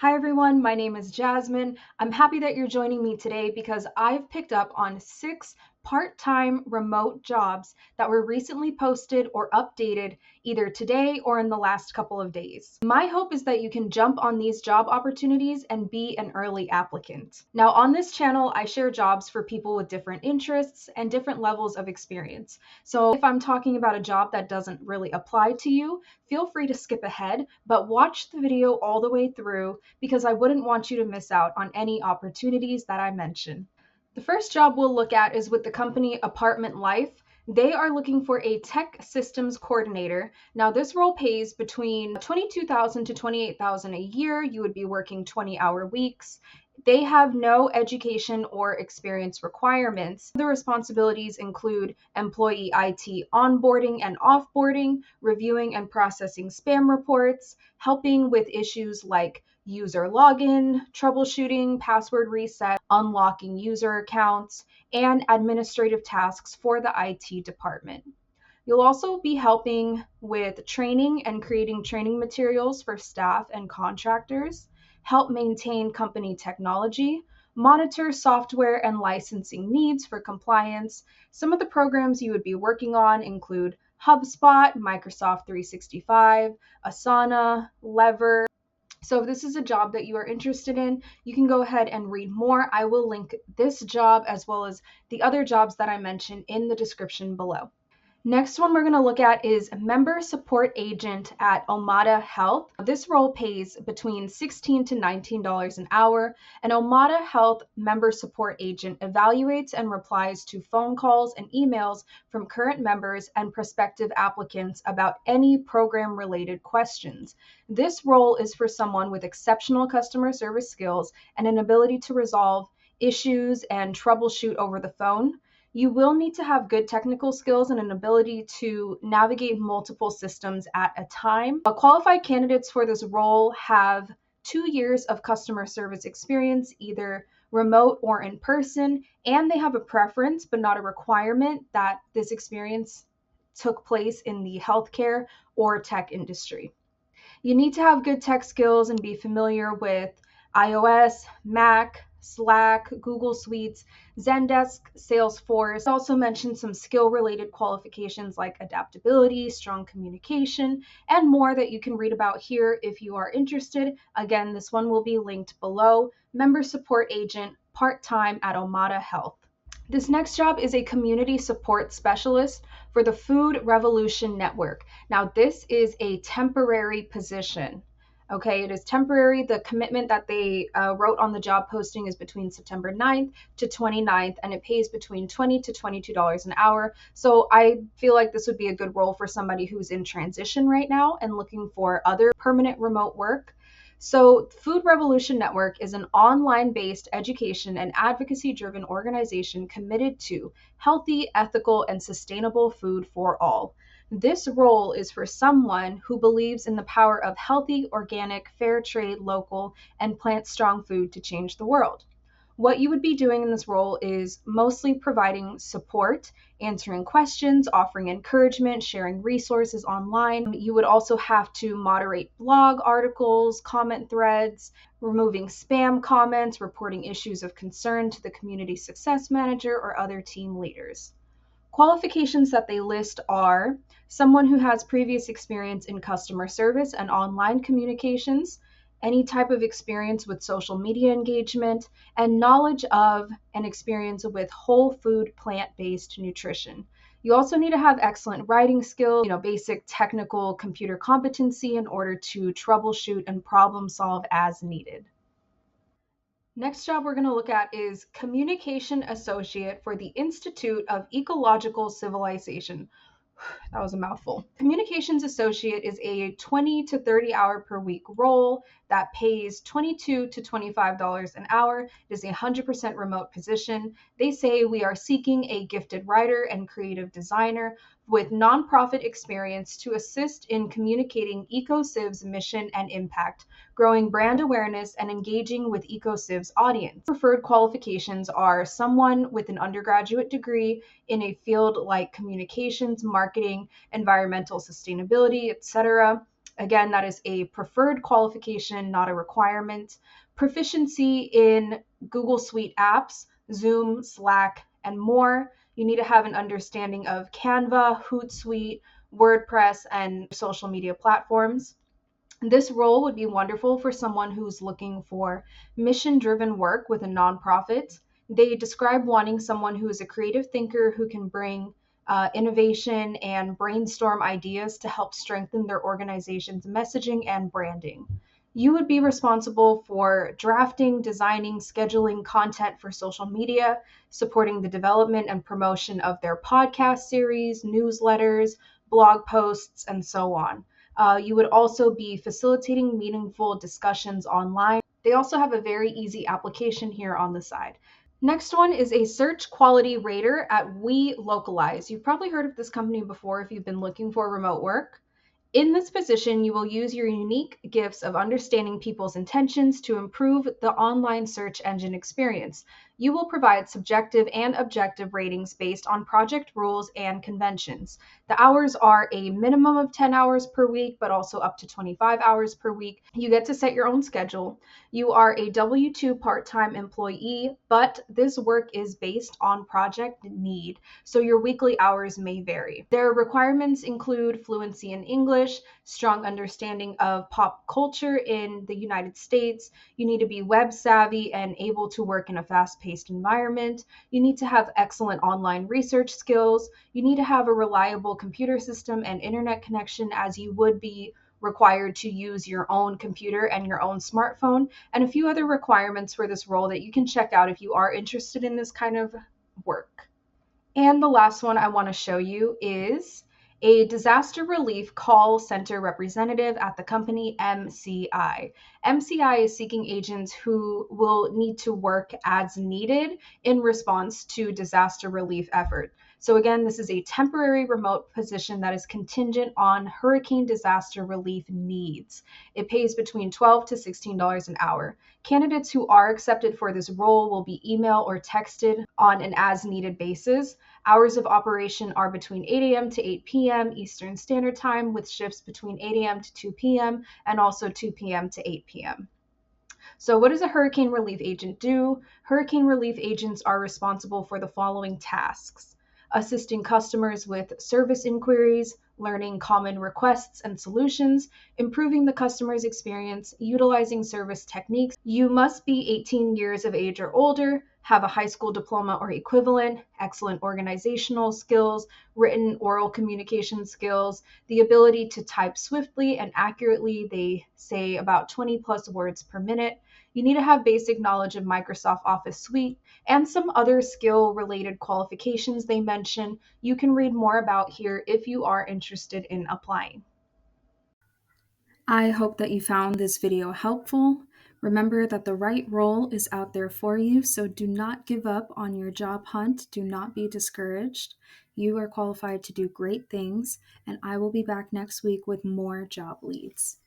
Hi everyone, my name is Jasmine. I'm happy that you're joining me today because I've picked up on 6 part-time remote jobs that were recently posted or updated either today or in the last couple of days. My hope is that you can jump on these job opportunities and be an early applicant. Now, on this channel, I share jobs for people with different interests and different levels of experience. So if I'm talking about a job that doesn't really apply to you, feel free to skip ahead, but watch the video all the way through because I wouldn't want you to miss out on any opportunities that I mention. The first job we'll look at is with the company Apartment Life. They are looking for a tech systems coordinator. Now, this role pays between $22,000 to $28,000 a year. You would be working 20-hour weeks. They have no education or experience requirements. The responsibilities include employee IT onboarding and offboarding, reviewing and processing spam reports, helping with issues like user login, troubleshooting, password reset, unlocking user accounts, and administrative tasks for the IT department. You'll also be helping with training and creating training materials for staff and contractors, help maintain company technology, monitor software and licensing needs for compliance. Some of the programs you would be working on include HubSpot, Microsoft 365, Asana, Lever. So if this is a job that you are interested in, you can go ahead and read more. I will link this job as well as the other jobs that I mentioned in the description below. Next one we're going to look at is member support agent at Omada Health. This role pays between $16 to $19 an hour. An Omada Health member support agent evaluates and replies to phone calls and emails from current members and prospective applicants about any program-related questions. This role is for someone with exceptional customer service skills and an ability to resolve issues and troubleshoot over the phone. You will need to have good technical skills and an ability to navigate multiple systems at a time. Qualified candidates for this role have 2 years of customer service experience, either remote or in person, and they have a preference, but not a requirement, that this experience took place in the healthcare or tech industry. You need to have good tech skills and be familiar with iOS, Mac, Slack, Google Suites, Zendesk, Salesforce. I also mentioned some skill-related qualifications like adaptability, strong communication, and more that you can read about here if you are interested. Again, this one will be linked below. Member support agent, part-time at Omada Health. This next job is a community support specialist for the Food Revolution Network. Now, this is a temporary position. Okay, it is temporary. The commitment that they wrote on the job posting is between September 9th to 29th, and it pays between $20 to $22 an hour. So I feel like this would be a good role for somebody who's in transition right now and looking for other permanent remote work. So, Food Revolution Network is an online-based education and advocacy-driven organization committed to healthy, ethical, and sustainable food for all. This role is for someone who believes in the power of healthy, organic, fair trade, local, and plant-strong food to change the world. What you would be doing in this role is mostly providing support, answering questions, offering encouragement, sharing resources online. You would also have to moderate blog articles, comment threads, removing spam comments, reporting issues of concern to the community success manager or other team leaders. Qualifications that they list are someone who has previous experience in customer service and online communications, any type of experience with social media engagement, and knowledge of and experience with whole food plant-based nutrition. You also need to have excellent writing skills, basic technical computer competency in order to troubleshoot and problem solve as needed. Next job we're going to look at is Communication Associate for the Institute of Ecological Civilization. That was a mouthful. Communications Associate is a 20 to 30 hour per week role that pays $22 to $25 an hour. It is a 100% remote position. They say we are seeking a gifted writer and creative designer with nonprofit experience to assist in communicating EcoCiv's mission and impact, growing brand awareness, and engaging with EcoCiv's audience. Preferred qualifications are someone with an undergraduate degree in a field like communications, marketing, environmental sustainability, etc. Again, that is a preferred qualification, not a requirement. Proficiency in Google Suite apps, Zoom, Slack, and more. You need to have an understanding of Canva, Hootsuite, WordPress, and social media platforms. This role would be wonderful for someone who's looking for mission driven work with a nonprofit. They describe wanting someone who is a creative thinker who can bring innovation and brainstorm ideas to help strengthen their organization's messaging and branding. You would be responsible for drafting, designing, scheduling content for social media, supporting the development and promotion of their podcast series, newsletters, blog posts, and so on. You would also be facilitating meaningful discussions online. They also have a very easy application here on the side. Next one is a search quality rater at We Localize. You've probably heard of this company before if you've been looking for remote work. In this position, you will use your unique gifts of understanding people's intentions to improve the online search engine experience. You will provide subjective and objective ratings based on project rules and conventions. The hours are a minimum of 10 hours per week, but also up to 25 hours per week. You get to set your own schedule. You are a W-2 part-time employee, but this work is based on project need, so your weekly hours may vary. Their requirements include fluency in English, strong understanding of pop culture in the United States. You need to be web savvy and able to work in a fast-paced environment. You need to have excellent online research skills. You need to have a reliable computer system and internet connection, as you would be required to use your own computer and your own smartphone, and a few other requirements for this role that you can check out if you are interested in this kind of work. And the last one I want to show you is a disaster relief call center representative at the company MCI. MCI is seeking agents who will need to work as needed in response to disaster relief effort. So again, this is a temporary remote position that is contingent on hurricane disaster relief needs. It pays between $12 to $16 an hour. Candidates who are accepted for this role will be email or texted on an as needed basis. Hours of operation are between 8 a.m. to 8 p.m. Eastern Standard Time, with shifts between 8 a.m. to 2 p.m. and also 2 p.m. to 8 p.m. So, what does a hurricane relief agent do? Hurricane relief agents are responsible for the following tasks: assisting customers with service inquiries, learning common requests and solutions, improving the customer's experience, utilizing service techniques. You must be 18 years of age or older, have a high school diploma or equivalent, excellent organizational skills, written oral communication skills, the ability to type swiftly and accurately. They say about 20 plus words per minute. You need to have basic knowledge of Microsoft Office Suite and some other skill related qualifications they mention. You can read more about here if you are interested in applying. I hope that you found this video helpful. Remember that the right role is out there for you, so do not give up on your job hunt. Do not be discouraged. You are qualified to do great things, and I will be back next week with more job leads.